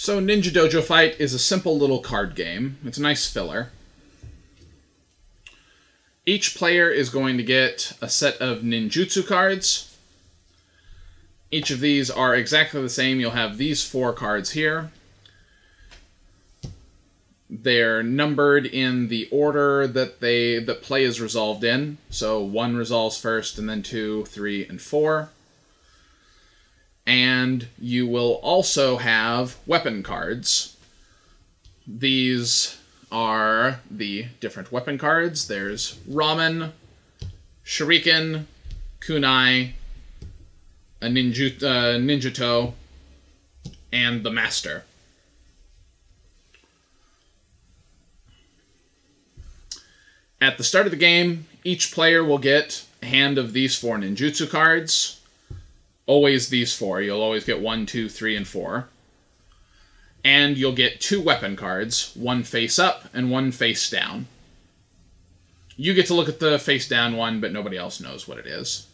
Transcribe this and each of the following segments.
So Ninja Dojo Fight is a simple little card game. It's a nice filler. Each player is going to get a set of ninjutsu cards. Each of these are exactly the same. You'll have these 4 cards here. They're numbered in the order that play is resolved in. So 1 resolves first, and then 2, 3, and 4. And you will also have weapon cards. These are the different weapon cards. There's Ramen, Shuriken, Kunai, a Ninja-to, and the Master. At the start of the game, each player will get a hand of these 4 ninjutsu cards. Always these 4. You'll always get 1, 2, 3, and 4. And you'll get 2 weapon cards, 1 face up and 1 face down. You get to look at the face down one, but nobody else knows what it is.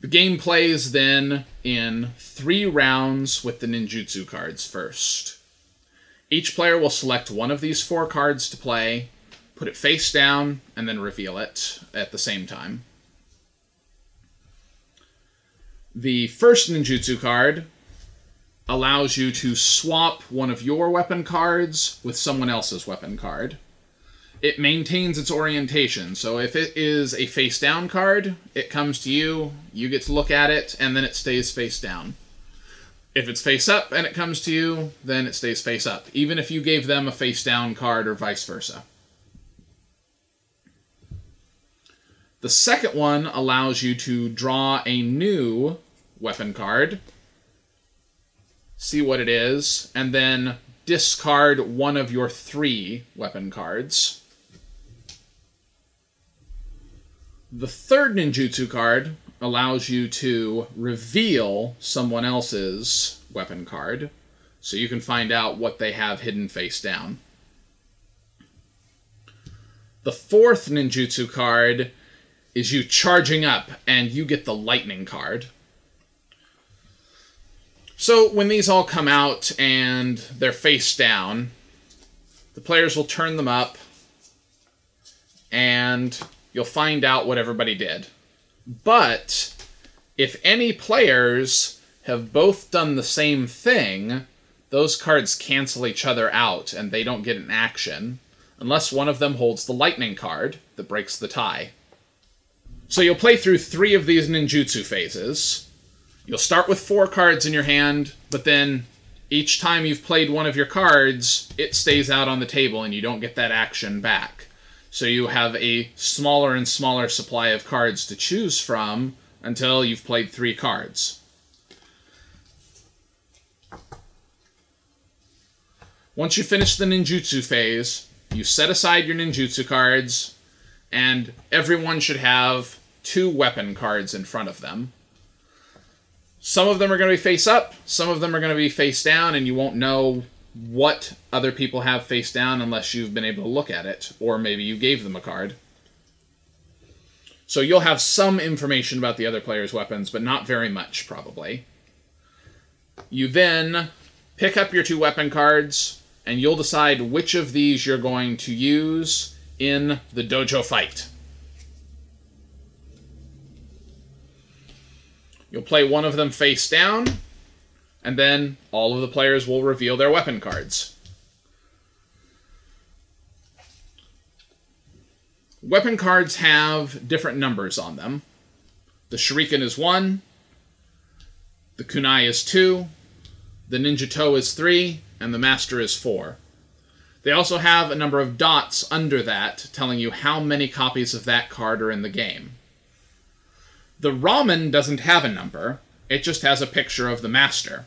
The game plays then in 3 rounds with the ninjutsu cards first. Each player will select one of these 4 cards to play, put it face down, and then reveal it at the same time. The first ninjutsu card allows you to swap one of your weapon cards with someone else's weapon card. It maintains its orientation, so if it is a face-down card, it comes to you, you get to look at it, and then it stays face down. If it's face up and it comes to you, then it stays face up, even if you gave them a face-down card or vice versa. The second one allows you to draw a new weapon card, see what it is, and then discard one of your 3 weapon cards. The third ninjutsu card allows you to reveal someone else's weapon card, so you can find out what they have hidden face down. The fourth ninjutsu card is you charging up, and you get the lightning card. So when these all come out and they're face down, the players will turn them up, and you'll find out what everybody did. But if any players have both done the same thing, those cards cancel each other out, and they don't get an action, unless one of them holds the lightning card that breaks the tie. So you'll play through 3 of these ninjutsu phases. You'll start with 4 cards in your hand, but then each time you've played one of your cards, it stays out on the table and you don't get that action back. So you have a smaller and smaller supply of cards to choose from until you've played 3 cards. Once you finish the ninjutsu phase, you set aside your ninjutsu cards, and everyone should have 2 weapon cards in front of them. Some of them are going to be face up, some of them are going to be face down, and you won't know what other people have face down unless you've been able to look at it, or maybe you gave them a card. So you'll have some information about the other player's weapons, but not very much, probably. You then pick up your 2 weapon cards, and you'll decide which of these you're going to use in the Dojo Fight. You'll play one of them face down, and then all of the players will reveal their weapon cards. Weapon cards have different numbers on them. The Shuriken is 1, the Kunai is 2, the Ninja-to is 3, and the Master is 4. They also have a number of dots under that, telling you how many copies of that card are in the game. The Ramen doesn't have a number, it just has a picture of the Master.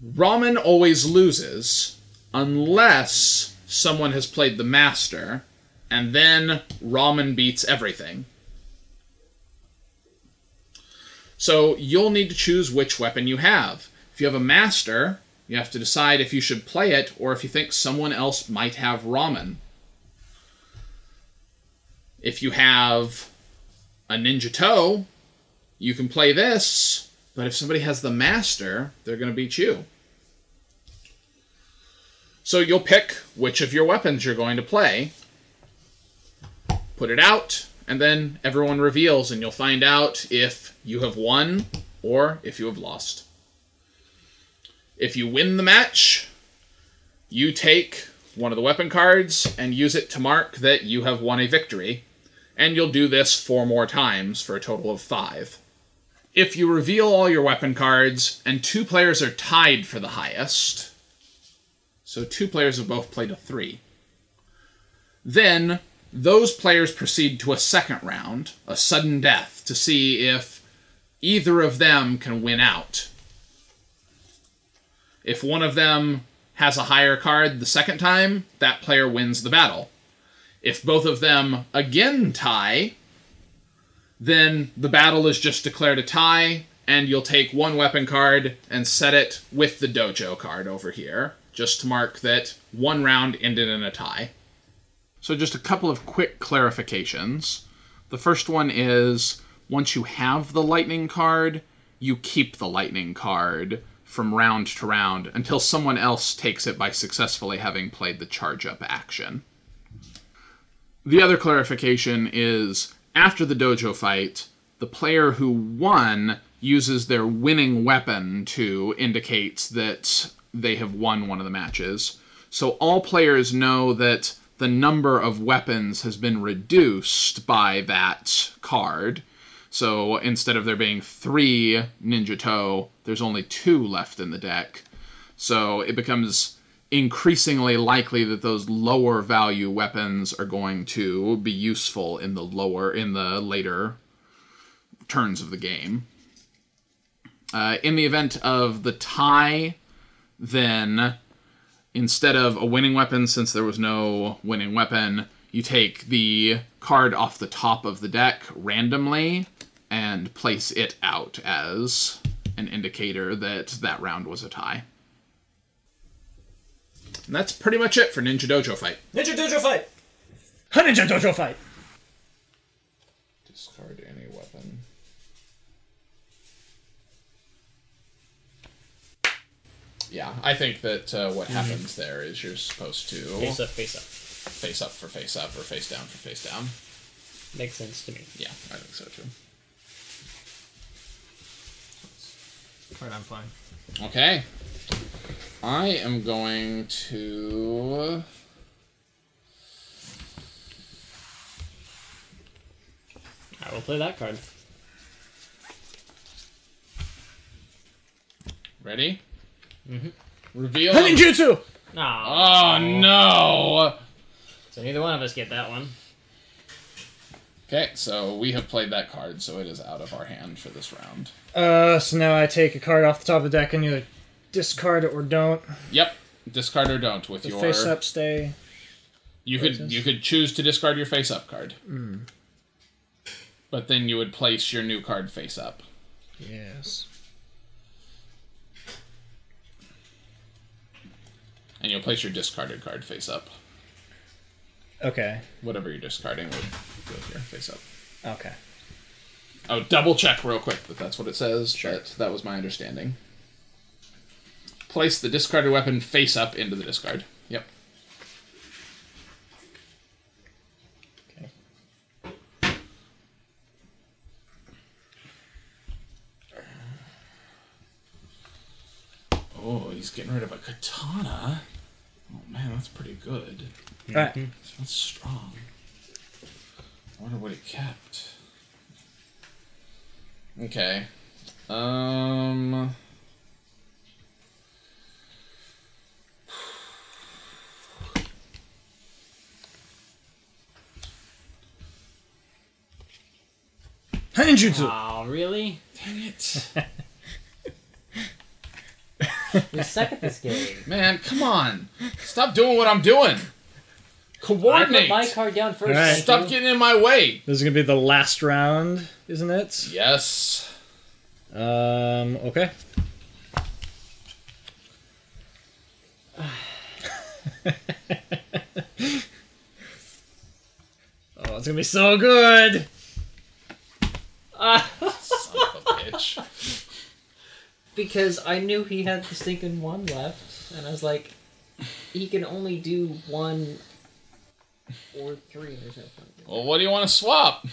Ramen always loses, unless someone has played the Master, and then Ramen beats everything. So you'll need to choose which weapon you have. If you have a Master, you have to decide if you should play it, or if you think someone else might have Ramen. If you have a Ninja-to, you can play this, But if somebody has the master, they're going to beat you. So you'll pick which of your weapons you're going to play, put it out, and then everyone reveals, and you'll find out if you have won or if you have lost. If you win the match, you take one of the weapon cards and use it to mark that you have won a victory, and you'll do this 4 more times for a total of 5. If you reveal all your weapon cards and 2 players are tied for the highest, so 2 players have both played a 3, then those players proceed to a second round, a sudden death, to see if either of them can win out. If one of them has a higher card the second time, that player wins the battle. If both of them again tie, then the battle is just declared a tie, and you'll take 1 weapon card and set it with the dojo card over here, just to mark that 1 round ended in a tie. So just a couple of quick clarifications. The first one is, once you have the lightning card, you keep the lightning card from round to round until someone else takes it by successfully having played the charge-up action. The other clarification is, after the dojo fight, the player who won uses their winning weapon to indicate that they have won one of the matches. So all players know that the number of weapons has been reduced by that card. So instead of there being 3 Ninja Toe, there's only 2 left in the deck. So it becomes increasingly likely that those lower value weapons are going to be useful in the later turns of the game. In the event of the tie, then instead of a winning weapon, since there was no winning weapon, you take the card off the top of the deck randomly and place it out as an indicator that that round was a tie. And that's pretty much it for Ninja Dojo Fight. Ninja Dojo Fight! Ninja Dojo Fight! Discard any weapon. Yeah, I think that what happens there is you're supposed to... Face up, face up. Face up for face up, or face down for face down. Makes sense to me. Yeah, I think so too. Card I'm playing. Okay. I am going to... I will play that card. Ready? Mm-hmm. Reveal... Ninjutsu! Oh, no! So neither one of us get that one. Okay, so we have played that card, so it is out of our hand for this round. So now I take a card off the top of the deck and either discard it or don't. Yep, discard or don't with your... face up stay. You could choose to discard your face up card. But then you would place your new card face up. Yes. And you'll place your discarded card face up. Okay. Whatever you're discarding would go here, face up. Okay. Oh, double check real quick that that's what it says, Sure. but that was my understanding. Place the discarded weapon face up into the discard. Yep. Okay. Oh, he's getting rid of a katana. Oh man, that's pretty good. Alright. That's strong. I wonder what he kept. Okay. Ninjutsu! Oh, really? Dang it. We suck at this game. Man, come on. Stop doing what I'm doing. Coordinate. I put my card down first. Alright. Stop getting in my way. This is gonna be the last round, isn't it? Yes. Okay. Oh, it's gonna be so good! Son of a bitch. Because I knew he had the stinking one left, and I was like, he can only do 1 or 3. There's no point. Well, what do you want to swap?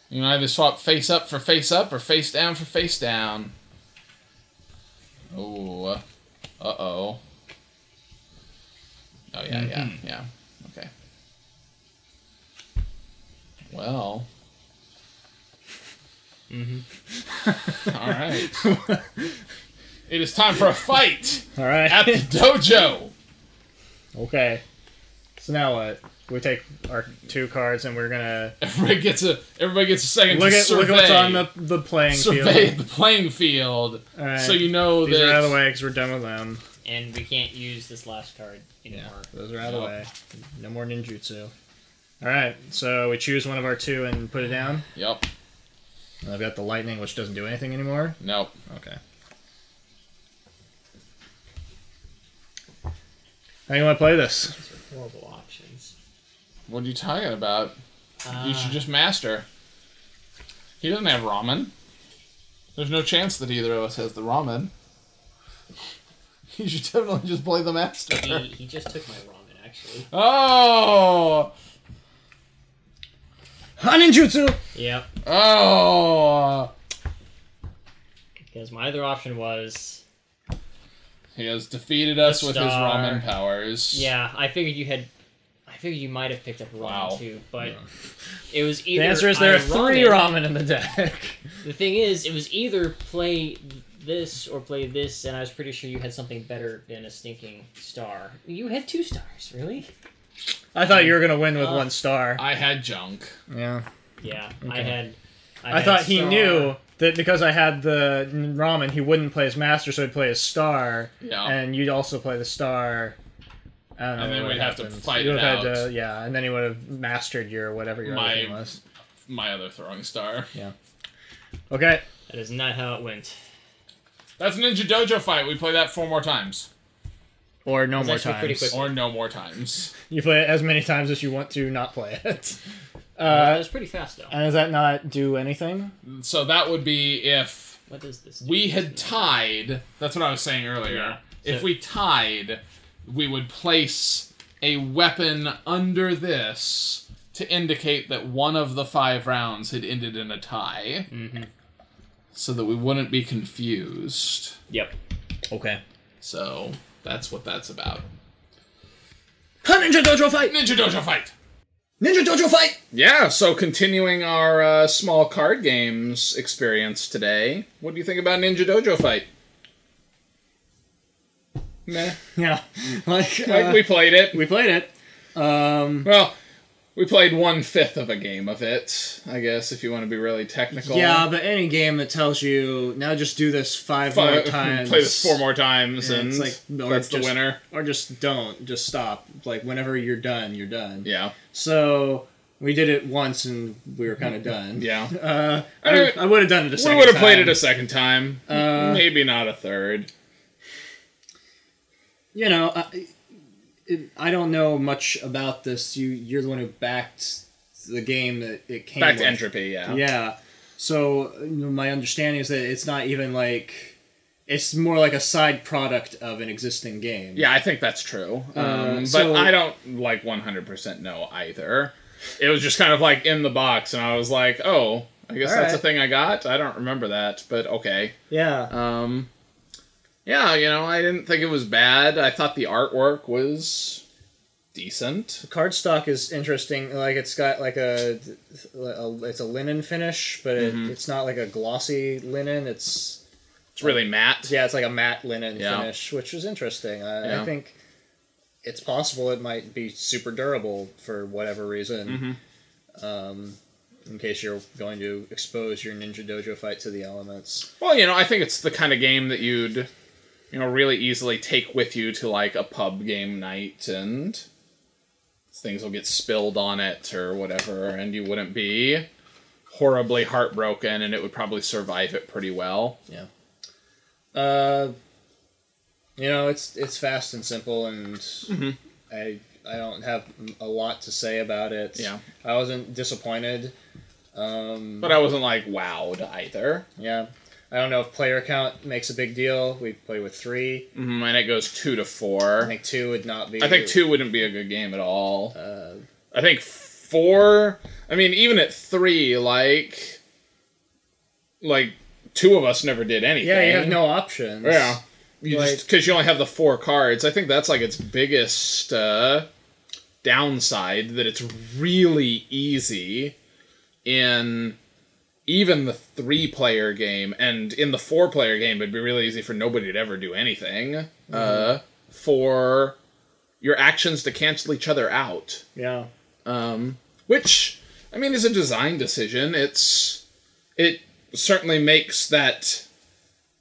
You can either swap face up for face up or face down for face down. Oh. Uh-oh. Oh, yeah. Okay. Well. All right. It is time for a fight. All right. At the dojo. Okay. So now what? We take our 2 cards and we're gonna Everybody gets a second look to at survey. what's on the playing Survey field. the playing field, Right. so you know These that are out of the way because we're done with them. And we can't use this last card anymore. Those are out of the way. No more ninjutsu. All right. So we choose one of our 2 and put it down. Yep. And I've got the lightning, which doesn't do anything anymore. Nope. Okay. How do you want to play this? These are horrible options. What are you talking about? You should just master. He doesn't have ramen. There's no chance that either of us has the ramen. You should definitely just play the master. He just took my ramen, actually. Oh! Ninjutsu! Yep. Oh! Because my other option was... He has defeated us with his Star. ramen powers. Yeah, I figured you might have picked up ramen Wow. too, but it was either... The answer is there are 3 ramen in the deck. The thing is, it was either play this or play this, and I was pretty sure you had something better than a stinking star. You had 2 stars, really? I thought you were gonna win with 1 star. I had junk. Yeah. Yeah, Okay. I I had thought he star. knew that because I had the ramen, he wouldn't play his master, so he'd play his star. Yeah. And you'd also play the star. I don't know. And then what we'd have to happened. fight You it would have had out. to- yeah, and then he would have mastered your whatever your other thing was. My other throwing star. Yeah. Okay. That is not how it went. That's Ninja Dojo Fight. We play that 4 more times. Or no It's more actually pretty times. quick. Or no more times. You play it as many times as you want to not play it. That was pretty fast, though. And does that not do anything? So that would be if What does this do? we had tied. That's what I was saying earlier. Yeah. If So- we tied, we would place a weapon under this to indicate that one of the 5 rounds had ended in a tie. Mm-hmm. So that we wouldn't be confused. Yep. Okay. So that's what that's about. Ninja Dojo Fight! Ninja Dojo Fight! Ninja Dojo Fight! Yeah, so continuing our small card games experience today, what do you think about Ninja Dojo Fight? Meh. Yeah. Like We played it. we played it. Well, we played 1/5 of a game of it, I guess, if you want to be really technical. Yeah, but any game that tells you, now just do this 5 more times. Play this 4 more times, Yeah, and it's like, or that's the just- winner. Or just don't. Just stop. Like, whenever you're done, you're done. Yeah. So, we did it once and we were kind of done. Yeah. I would have done it a We second would have played it time. a second time. Maybe not a third. You know, I don't know much about this. You're the one who backed the game that it came Back to with. Entropy, yeah. Yeah. So, my understanding is that it's not even like... It's more like a side product of an existing game. Yeah, I think that's true. But so- I don't, 100% know either. It was just kind of, in the box, and I was like, oh, I guess that's a Alright. thing I got? I don't remember that, but okay. Yeah. Yeah, I didn't think it was bad. I thought the artwork was decent. The cardstock is interesting. Like, it's got like it's a linen finish, but it's not like a glossy linen. It's really matte. Yeah, it's like a matte linen Yeah. finish, which was interesting. Yeah. I think it's possible it might be super durable for whatever reason. In case you're going to expose your Ninja Dojo Fight to the elements. Well, I think it's the kind of game that you'd, really easily take with you to, a pub game night, and things will get spilled on it or whatever, and you wouldn't be horribly heartbroken, and it would probably survive it pretty well. Yeah. It's fast and simple, and I don't have a lot to say about it. Yeah. I wasn't disappointed. But I wasn't, wowed either. Yeah. I don't know if player count makes a big deal. We play with 3. And it goes 2 to 4. I think 2 would not be... I think 2 wouldn't be a good game at all. I think 4... I mean, even at 3, like 2 of us never did anything. Yeah, you have no options. Yeah. Because you only have the 4 cards. I think that's, like, its biggest downside, that it's really easy in... even the 3-player game, and in the 4-player game, it'd be really easy for nobody to ever do anything, for your actions to cancel each other out. Yeah. Which, I mean, is a design decision. It certainly makes that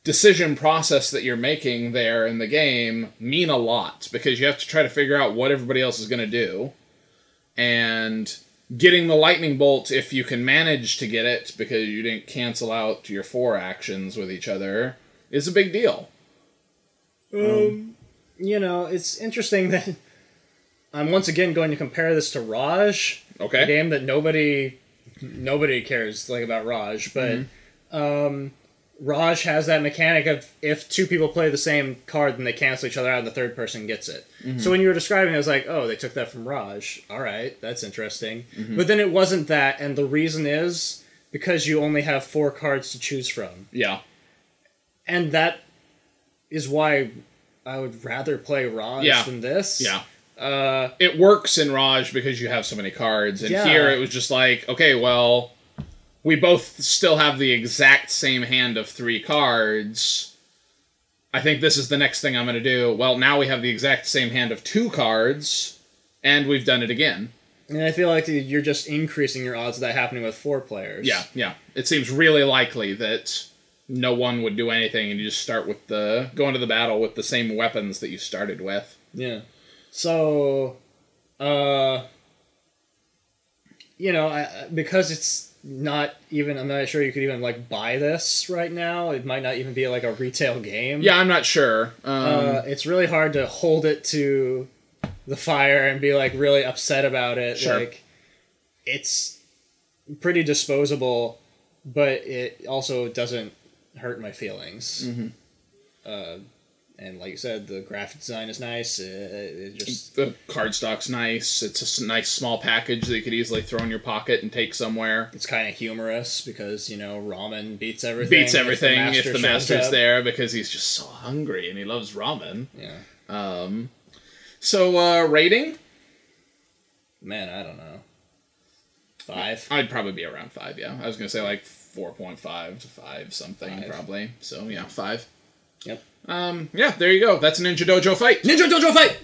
decision process that you're making there in the game mean a lot, because you have to try to figure out what everybody else is going to do, and... getting the lightning bolt, if you can manage to get it, because you didn't cancel out your 4 actions with each other, is a big deal. You know, it's interesting that I'm once again going to compare this to Raj. Okay. A game that nobody cares about Raj, but Raj has that mechanic of if 2 people play the same card, then they cancel each other out and the third person gets it. So when you were describing it, I was like, oh, they took that from Raj. Alright, that's interesting. But then it wasn't that, and the reason is because you only have 4 cards to choose from. Yeah. And that is why I would rather play Raj than this. Yeah. It works in Raj because you have so many cards, and here it was just like, okay, well... we both still have the exact same hand of 3 cards. I think this is the next thing I'm going to do. Well, now we have the exact same hand of 2 cards, and we've done it again. And I feel like you're just increasing your odds of that happening with 4 players. Yeah, yeah. It seems really likely that no one would do anything, and you just start with go into the battle with the same weapons that you started with. Yeah. So, you know, because it's... not even, I'm not sure you could even buy this right now. It might not even be a retail game. Yeah, I'm not sure. It's really hard to hold it to the fire and be really upset about it. Sure. It's pretty disposable, but it also doesn't hurt my feelings. And like you said, the graphic design is nice. The cardstock's nice. It's a nice small package that you could easily throw in your pocket and take somewhere. It's kind of humorous because, you know, Ramen beats everything. Beats everything if the master's there, because he's just so hungry and he loves ramen. Yeah. So, rating? Man, I don't know. 5? I'd probably be around 5, yeah. I was going to say 4.5 to 5 something, 5. probably. So, yeah, 5. Yep. Yeah, there you go. That's Ninja Dojo Fight. Ninja Dojo Fight!